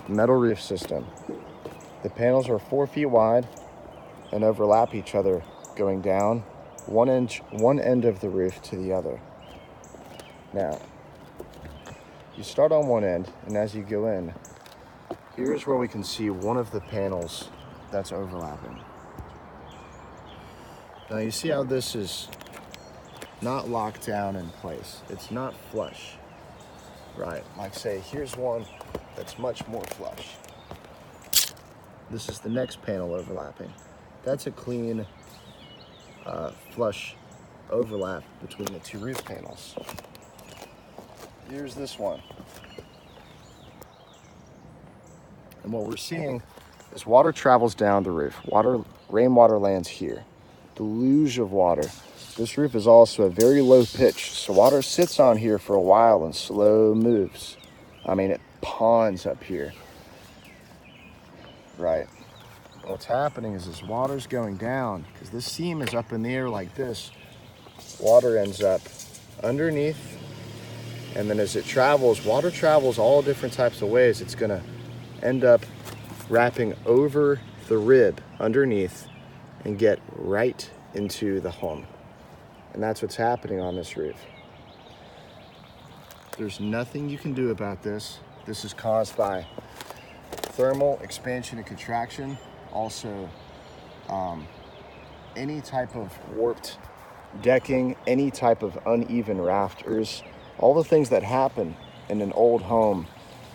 metal roof system. The panels are 4 feet wide and overlap each other, going down one end of the roof to the other. Now, you start on one end, and as you go in, here's where we can see one of the panels that's overlapping. Now you see how this is not locked down in place. It's not flush, right? Like say, here's one that's much more flush. This is the next panel overlapping. That's a clean, flush overlap between the two roof panels. Here's this one. And what we're seeing is water travels down the roof. Rainwater lands here. Deluge of water. This roof is also a very low pitch, so water sits on here for a while and slow moves. I mean, it ponds up here. Right. What's happening is this water's going down because this seam is up in the air like this. Water ends up underneath, and then as it travels, water travels all different types of ways. It's gonna end up wrapping over the rib underneath and get right into the home. And that's what's happening on this roof. There's nothing you can do about this. This is caused by thermal expansion and contraction. Also, any type of warped decking, any type of uneven rafters, all the things that happen in an old home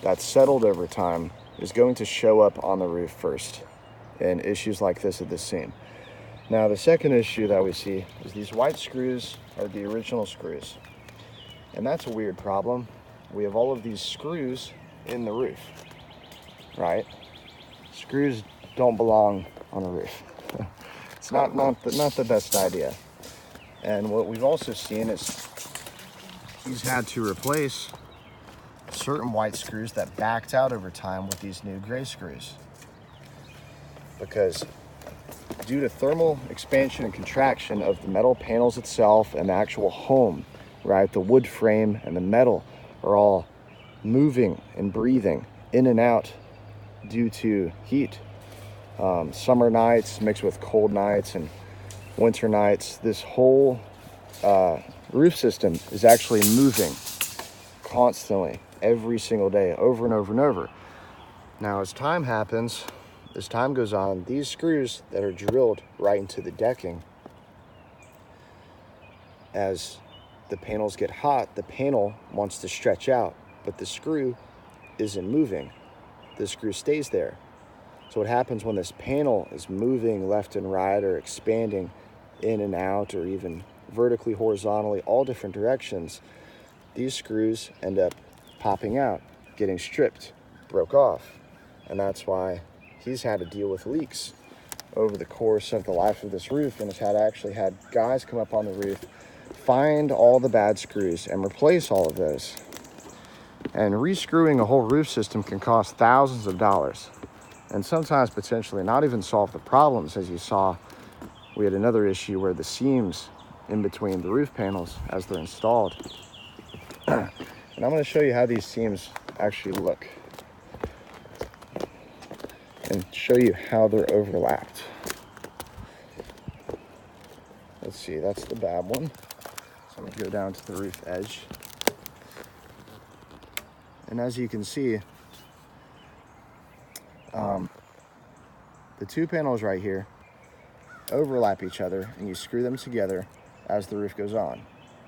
that's settled over time is going to show up on the roof first, and issues like this at the seam. Now, the second issue that we see is these white screws are the original screws. And that's a weird problem. We have all of these screws in the roof, right? Screws don't belong on a roof. It's not the best idea. And what we've also seen is he's had to replace certain white screws that backed out over time with these new gray screws. Because due to thermal expansion and contraction of the metal panels itself and the actual home, right, the wood frame and the metal are all moving and breathing in and out due to heat. Summer nights mixed with cold nights and winter nights, this whole roof system is actually moving constantly every single day, over and over and over. Now, as time happens, as time goes on, these screws that are drilled right into the decking, as the panels get hot, the panel wants to stretch out, but the screw isn't moving. The screw stays there. So what happens when this panel is moving left and right or expanding in and out or even vertically, horizontally, all different directions, these screws end up popping out, getting stripped, broke off. And that's why he's had to deal with leaks over the course of the life of this roof, and has actually had guys come up on the roof, find all the bad screws and replace all of those. And re-screwing a whole roof system can cost thousands of dollars, and sometimes potentially not even solve the problems. As you saw, we had another issue where the seams in between the roof panels as they're installed. And I'm going to show you how these seams actually look and show you how they're overlapped. Let's see, that's the bad one. So I'm going to go down to the roof edge. And as you can see, the two panels right here overlap each other, and you screw them together as the roof goes on,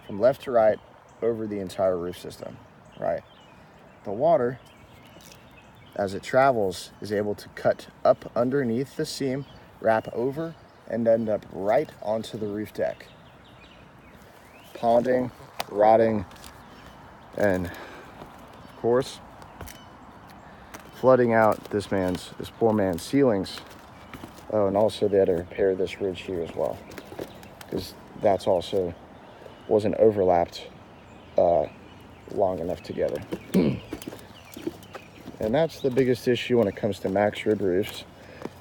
from left to right over the entire roof system, right? The water, as it travels, is able to cut up underneath the seam, wrap over, and end up right onto the roof deck, ponding, rotting, and of course, flooding out this poor man's ceilings. Oh, and also they had to repair this ridge here as well, because that's also wasn't overlapped long enough together. And that's the biggest issue when it comes to max rib roofs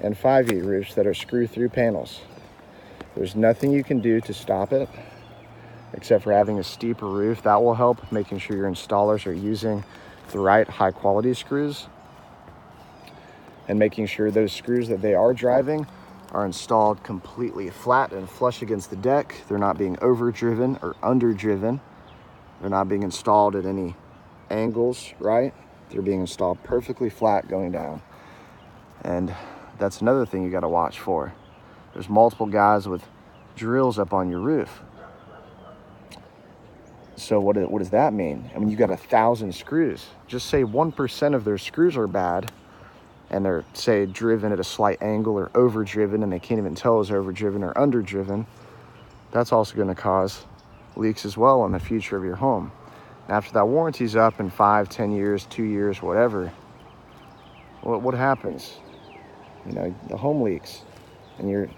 and 5E roofs that are screw-through panels. There's nothing you can do to stop it except for having a steeper roof. That will help, making sure your installers are using the right high-quality screws. and making sure those screws that they are driving are installed completely flat and flush against the deck. They're not being overdriven or underdriven. They're not being installed at any angles, right? They're being installed perfectly flat going down. And that's another thing you got to watch for. There's multiple guys with drills up on your roof. So what does that mean? I mean, you got 1,000 screws. Just say 1% of their screws are bad, and they're, say, driven at a slight angle or overdriven, and they can't even tell it's overdriven or underdriven. That's also going to cause leaks as well in the future of your home. After that warranty's up in 5, 10 years, 2 years, whatever, what happens? You know, the home leaks, and you're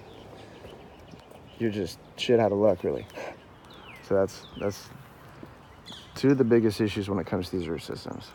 just shit out of luck, really. So that's two of the biggest issues when it comes to these roof systems.